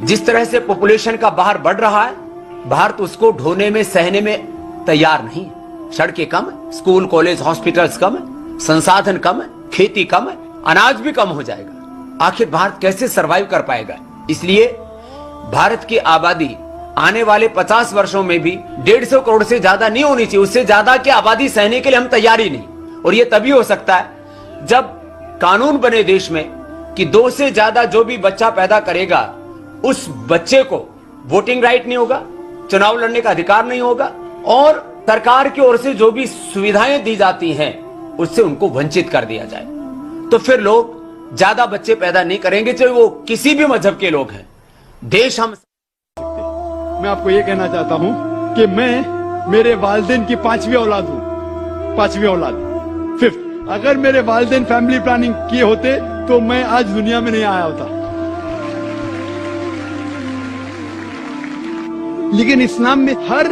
जिस तरह से पॉपुलेशन का बाहर बढ़ रहा है, भारत उसको ढोने में सहने में तैयार नहीं। सड़कें कम, स्कूल कॉलेज हॉस्पिटल्स कम, संसाधन कम, खेती कम, अनाज भी कम हो जाएगा। आखिर भारत कैसे सरवाइव कर पाएगा? इसलिए भारत की आबादी आने वाले 50 वर्षों में भी 150 करोड़ से ज्यादा नहीं होनी चाहिए। उससे ज्यादा की आबादी सहने के लिए हम तैयार ही नहीं। और यह तभी हो सकता है जब कानून बने देश में कि 2 से ज्यादा जो भी बच्चा पैदा करेगा, उस बच्चे को वोटिंग राइट नहीं होगा, चुनाव लड़ने का अधिकार नहीं होगा, और सरकार की ओर से जो भी सुविधाएं दी जाती हैं उससे उनको वंचित कर दिया जाए। तो फिर लोग ज्यादा बच्चे पैदा नहीं करेंगे, चाहे वो किसी भी मजहब के लोग हैं। देश हम मैं आपको ये कहना चाहता हूं कि मैं मेरे वालिदैन की 5वीं औलाद हूं, 5वीं औलाद, 5th। अगर मेरे वालिदैन फैमिली प्लानिंग किए होते तो मैं आज दुनिया में नहीं आया होता। लेकिन इस्लाम में हर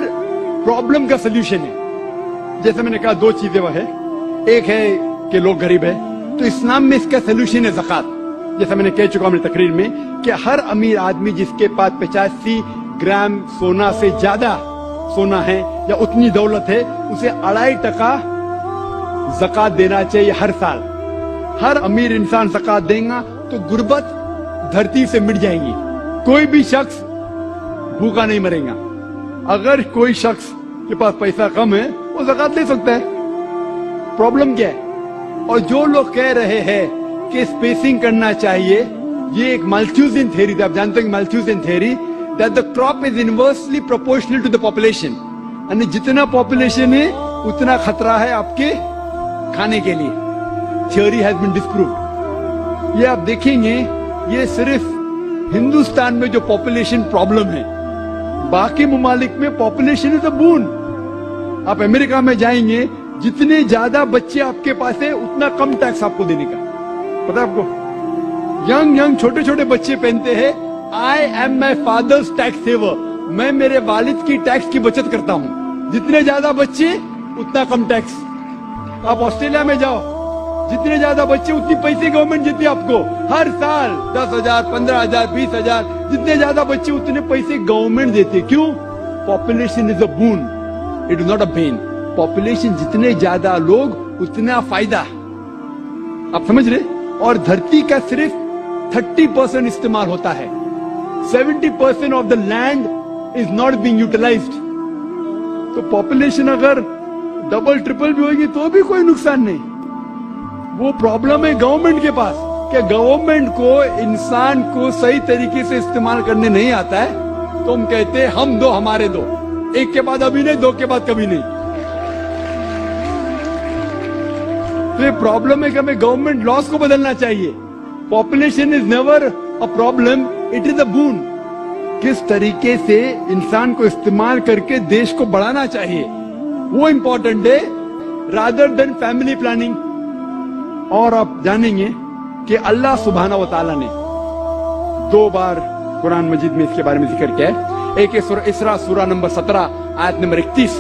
प्रॉब्लम का सलूशन है। जैसे मैंने कहा 2 चीजें वह है, एक है कि लोग गरीब है, तो इस्लाम में इसका सलूशन है ज़कात। जैसा मैंने कह चुका अपनी तकरीर में कि हर अमीर आदमी जिसके पास 85 ग्राम सोना से ज्यादा सोना है या उतनी दौलत है, उसे 2.5% ज़कात देना चाहिए हर साल। हर अमीर इंसान ज़कात देगा तो गुर्बत धरती से मिट जाएगी। कोई भी शख्स भूखा नहीं मरेगा। अगर कोई शख्स के पास पैसा कम है वो ज़कात दे सकता है, प्रॉब्लम क्या है? और जो लोग कह रहे हैं कि स्पेसिंग करना चाहिए, ये एक माल्थ्यूसियन थ्योरी थी। आप जानते हैं Malthusian theory, that the crop is inversely proportional to the population. यानी जितना पॉपुलेशन है उतना खतरा है आपके खाने के लिए। Theory has been disproved. ये आप देखेंगे, ये सिर्फ हिंदुस्तान में जो पॉपुलेशन प्रॉब्लम है, बाकी ममालिक में पॉपुलेशन इज अ बून। आप अमेरिका में जाएंगे, जितने ज्यादा बच्चे आपके पास है उतना कम टैक्स आपको देने का। पता है आपको? यंग छोटे छोटे बच्चे पहनते हैं, I am my father's tax saver, मैं मेरे वालिद की टैक्स की बचत करता हूं। जितने ज्यादा बच्चे उतना कम टैक्स। आप ऑस्ट्रेलिया में जाओ, जितने ज्यादा बच्चे उतनी पैसे गवर्नमेंट देती है आपको हर साल, 10,000, 15,000, 20,000। जितने ज्यादा बच्चे उतने पैसे गवर्नमेंट देती। क्यों? Population is a boon, it is not a Ben. Population जितने ज्यादा लोग उतना फायदा। आप समझ रहे? और धरती का सिर्फ 30% इस्तेमाल होता है। 70% of the land is not being utilized. तो पॉपुलेशन अगर डबल ट्रिपल भी होगी तो भी कोई नुकसान नहीं। वो प्रॉब्लम है गवर्नमेंट के पास कि गवर्नमेंट को इंसान को सही तरीके से इस्तेमाल करने नहीं आता है। तो हम कहते हैं हम दो हमारे दो, एक के बाद अभी नहीं, 2 के बाद कभी नहीं। तो ये प्रॉब्लम है कि हमें गवर्नमेंट लॉस को बदलना चाहिए। Population is never a problem, it is a boon. किस तरीके से इंसान को इस्तेमाल करके देश को बढ़ाना चाहिए वो इंपॉर्टेंट है, रादर देन फैमिली प्लानिंग। और आप जानेंगे कि अल्लाह सुब्हाना व तआला ने 2 बार कुरान मजीद में इसके बारे में जिक्र किया है। एक है सूरह इसरा, सूरह नंबर 17 आयत नंबर 31,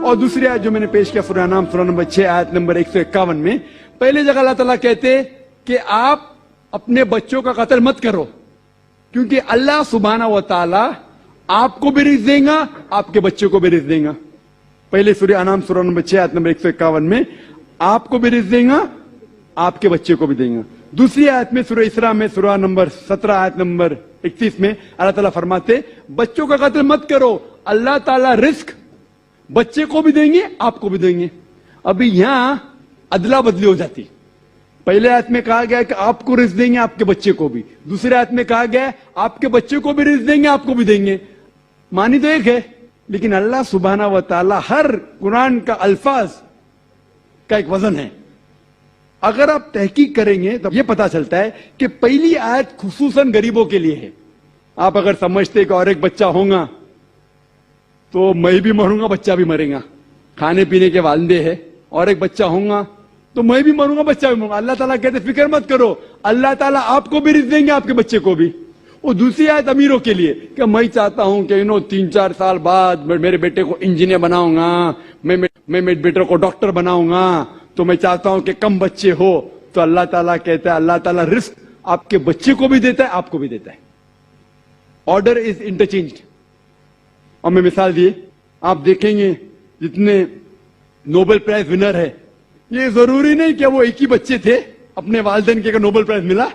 और दूसरी आयत जो मैंने पेश किया सूरह नाम, सूरह नंबर 6 आयत नंबर 151 में। पहले जगह अल्लाह ताला कहते कि आप अपने बच्चों का कत्ल मत करो, क्योंकि अल्लाह सुब्हाना व तआला आपको भी रिज़्क देगा, आपके बच्चों को भी रिज़्क देगा। पहले सूरह अनाम सूरह नंबर 6 आयत नंबर 151 में आपको भी रिज़्क देगा, आपके बच्चे को भी देगा। दूसरी आयत में सूरह इसरा में सूरह नंबर 17 आयत नंबर 31 में अल्लाह ताला फरमाते बच्चों का कत्ल मत करो, अल्लाह ताला रिस्क बच्चे को भी देंगे, आपको भी देंगे। अभी यहां अदला बदली हो जाती। पहले आयत में कहा गया कि आपको रिस्क देंगे, आपके बच्चे को भी। दूसरे आयत में कहा गया आपके बच्चे को भी रिस्क देंगे, आपको भी देंगे। मानी तो एक है, लेकिन अल्लाह सुब्हाना व तआला हर कुरान का अल्फाज का एक वजन है। अगर आप तहकीक करेंगे तो यह पता चलता है कि पहली आयत खुसूसन गरीबों के लिए है। आप अगर समझते कि और एक बच्चा होगा तो मैं भी मरूंगा, बच्चा भी मरेगा, खाने पीने के वालदे है, और एक बच्चा होगा तो मैं भी मरूंगा, बच्चा भी मरूंगा। अल्लाह ताला कहते फिक्र मत करो, अल्लाह ताला आपको भी रिज़्क देंगे, आपके बच्चे को भी। और दूसरी आयत अमीरों के लिए कि मैं चाहता हूं कि 3-4 साल बाद मेरे बेटे को इंजीनियर बनाऊंगा, मैं मेरे बेटे को डॉक्टर बनाऊंगा, तो मैं चाहता हूं कि कम बच्चे हो। तो अल्लाह ताला कहता है, अल्लाह ताला रिस्क आपके बच्चे को भी देता है, आपको भी देता है। Order is interchanged. और मैं मिसाल दिए, आप देखेंगे जितने नोबेल प्राइज विनर है, ये जरूरी नहीं कि वो एक ही बच्चे थे, अपने वालिदैन के नोबेल प्राइज मिला।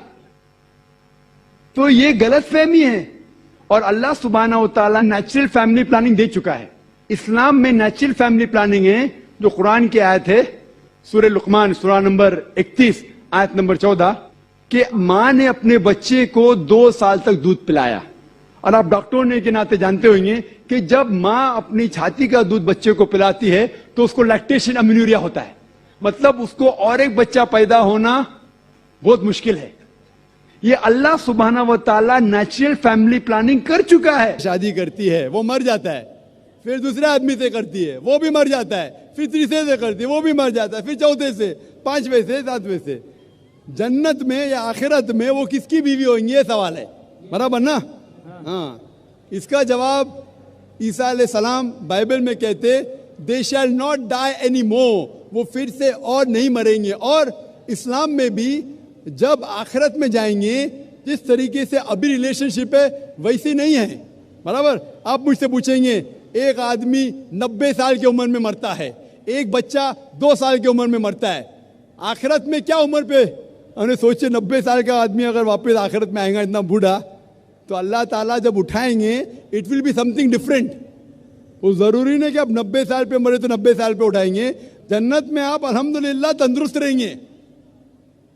तो ये गलत फहमी है। और अल्लाह सुब्हानहू व तआला नेचुरल फैमिली प्लानिंग दे चुका है। इस्लाम में नेचुरल फैमिली प्लानिंग है, जो कुरान की आयत है सूरह लुकमान सूरा नंबर 31 आयत नंबर 14 कि मां ने अपने बच्चे को 2 साल तक दूध पिलाया। और आप डॉक्टर होने के नाते जानते होंगे कि जब मां अपनी छाती का दूध बच्चे को पिलाती है तो उसको लैक्टेशन अम्यूरिया होता है, मतलब उसको और एक बच्चा पैदा होना बहुत मुश्किल है। ये अल्लाह सुब्हानहू व तआला नेचुरल फैमिली प्लानिंग कर चुका है। शादी करती है, वो मर जाता है, फिर दूसरे आदमी से करती है, वो भी मर जाता है, फिर तीसरे से करती है, वो भी मर जाता है, फिर चौथे से, 5वें से, 7वें से। जन्नत में या आखिरत में वो किसकी बीवी होंगी, ये सवाल है, बराबर ना? हाँ, इसका जवाब ईसा अलैहिस्सलाम बाइबल में कहते they shall not die any more, वो फिर से और नहीं मरेंगे। और इस्लाम में भी जब आखिरत में जाएंगे जिस तरीके से अभी रिलेशनशिप है वैसी नहीं है, बराबर? आप मुझसे पूछेंगे एक आदमी 90 साल की उम्र में मरता है, एक बच्चा 2 साल की उम्र में मरता है, आखिरत में क्या उम्र पे? हमने सोचे 90 साल का आदमी अगर वापस आखिरत में आएगा इतना बूढ़ा, तो अल्लाह ताला जब उठाएंगे it will be something different. वो जरूरी नहीं कि आप 90 साल पे मरे तो 90 साल पे उठाएंगे। जन्नत में आप अल्हम्दुलिल्लाह तंदुरुस्त रहेंगे।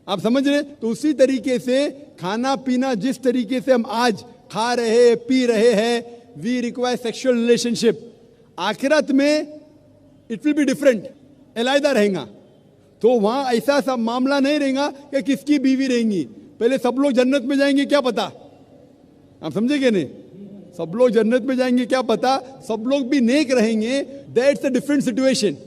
आप समझ रहे? तो उसी तरीके से खाना पीना जिस तरीके से हम आज खा रहे पी रहे हैं, वी रिक्वायर सेक्सुअल रिलेशनशिप, आखिरत में इट विल बी डिफरेंट, अलहदा रहेगा। तो वहां ऐसा सब मामला नहीं रहेगा कि किसकी बीवी रहेंगी। पहले सब लोग जन्नत में जाएंगे क्या पता, आप समझेंगे नहीं? सब लोग जन्नत में जाएंगे क्या पता, सब लोग भी नेक रहेंगे, दैट्स अ डिफरेंट सिचुएशन।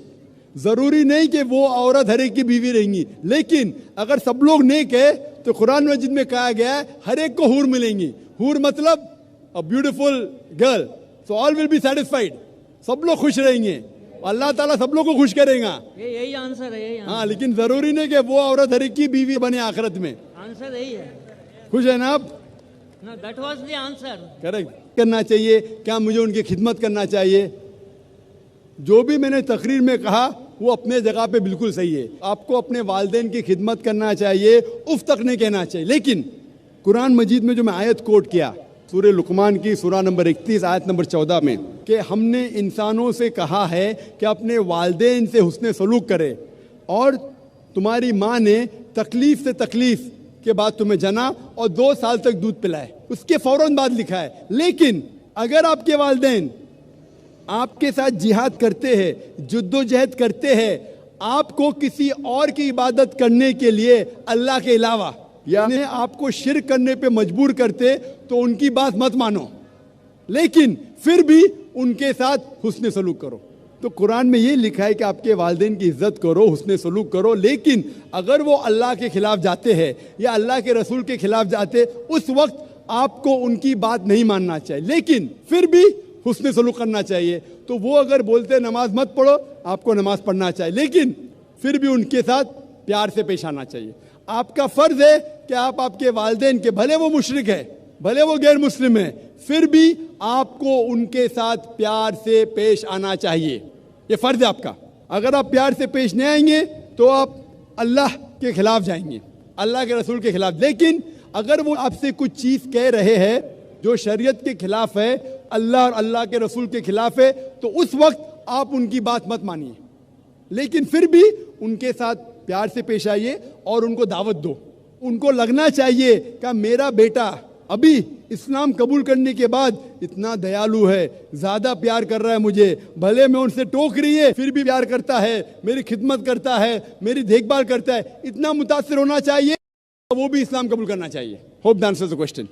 जरूरी नहीं कि वो औरत हर एक की बीवी रहेंगी, लेकिन अगर सब लोग नेक है तो कुरान मजीद में कहा गया है हर एक को हूर मिलेंगी। हूर मतलब a beautiful girl, so all will be satisfied, सब लोग खुश रहेंगे, अल्लाह ताला सब लोग को खुश करेगा। यही आंसर है, यही हाँ, लेकिन जरूरी नहीं कि वो औरत हर एक की बीवी बने आखिरत में। आंसर यही है। खुश है ना आप? No, that was the answer. Correct. करना चाहिए क्या, मुझे उनकी खिदमत करना चाहिए? जो भी मैंने तकरीर में कहा वो अपने जगह पे बिल्कुल सही है। आपको अपने वालिदैन की खिदमत करना चाहिए, उफ तक नहीं कहना चाहिए। लेकिन कुरान मजीद में जो मैं आयत कोट किया सूरह लुकमान की सूरा नंबर 31 आयत नंबर 14 में कि हमने इंसानों से कहा है कि अपने वालिदैन से हुस्न सलूक करे, और तुम्हारी माँ ने तकलीफ से तकलीफ के बाद तुम्हें जना और 2 साल तक दूध पिलाए, उसके फौरन बाद लिखा है। लेकिन अगर आपके वालिदैन आपके साथ जिहाद करते हैं, जुद्दोजहद करते हैं, आपको किसी और की इबादत करने के लिए अल्लाह के अलावा, यानी आपको शिर्क करने पे मजबूर करते, तो उनकी बात मत मानो, लेकिन फिर भी उनके साथ हुस्न सलूक करो। तो कुरान में ये लिखा है कि आपके वालिदैन की इज्जत करो, हुस्न सलूक करो, लेकिन अगर वो अल्लाह के खिलाफ जाते हैं या अल्लाह के रसूल के खिलाफ जाते, उस वक्त आपको उनकी बात नहीं मानना चाहिए, लेकिन फिर भी हुस्न सलूक करना चाहिए। तो वो अगर बोलते नमाज मत पढ़ो, आपको नमाज पढ़ना चाहिए, लेकिन फिर भी उनके साथ प्यार से पेश आना चाहिए। आपका फर्ज है कि आप आपके वालिदैन के, भले वो मुशरिक है, भले वो गैर मुस्लिम है, फिर भी आपको उनके साथ प्यार से पेश आना चाहिए। ये फर्ज है आपका। अगर आप प्यार से पेश नहीं आएंगे तो आप अल्लाह के खिलाफ जाएंगे, अल्लाह के रसूल के खिलाफ। लेकिन अगर वो आपसे कुछ चीज कह रहे हैं जो शरीयत के खिलाफ है, अल्लाह और अल्लाह के रसूल के खिलाफ है, तो उस वक्त आप उनकी बात मत मानिए, लेकिन फिर भी उनके साथ प्यार से पेश आइए और उनको दावत दो। उनको लगना चाहिए कि मेरा बेटा अभी इस्लाम कबूल करने के बाद इतना दयालु है, ज्यादा प्यार कर रहा है मुझे, भले मैं उनसे टोक रही है फिर भी प्यार करता है, मेरी खिदमत करता है, मेरी देखभाल करता है, इतना मुतासिर होना चाहिए, वो भी इस्लाम कबूल करना चाहिए। Hope that answers the question.